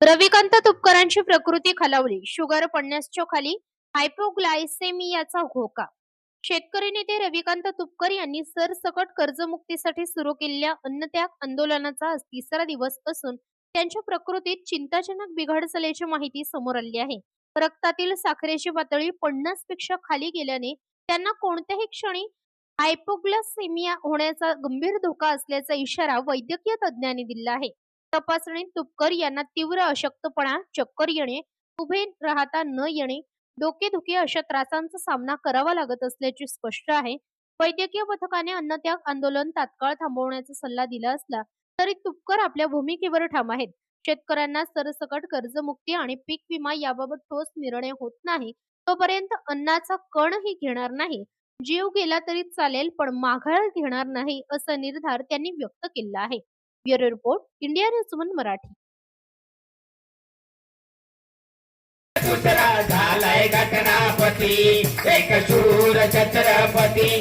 रविकांत तुपकरांची प्रकृती खालावली, शुगर पन्नासच्या खाली, हायपोग्लायसेमियाचा धोका. शेतकरी नेते रविकांत तुपकर यांनी सरसकट कर्जमुक्तीसाठी सुरू केलेल्या अन्नत्याग आंदोलनाचा आज तिसरा दिवस असून त्यांच्या प्रकृतीत चिंताजनक बिघाड झाल्याची माहिती समोर आली आहे. रक्तातील साखरेची पातळी 50 पेक्षा खाली गेल्याने त्यांना कोणत्याही क्षणी हायपोग्लायसेमिया होण्याचा गंभीर धोका असल्याचा इशारा वैद्यकीय तज्ज्ञांनी दिला आहे. तपासणीत तुपकर यांना तीव्र अशक्तपणा, चक्कर येणे, उभे राहता न येणे, डोकेदुखी अशा त्रासांचा सामना करावा लागत असल्याचे स्पष्ट आहे. वैद्यकीय पथकाने अन्नत्याग आंदोलन तात्काळ थांबवण्याचा सल्ला दिला असला तरी तुपकर आपल्या भूमिकेवर ठाम आहेत. शेतकऱ्यांना सरसकट कर्जमुक्ती आणि पीक विमा याबाबत ठोस निर्णय होत नाही तोपर्यंत अन्नाचा कणही घेणार नाही. जीव गेला तरी चालेल पण माघार घेणार नाही असा निर्धार त्यांनी व्यक्त केला आहे. Bureau report, India news one Marathi. पुत्रा झालाय घटनापती, एक शूर छत्रपती.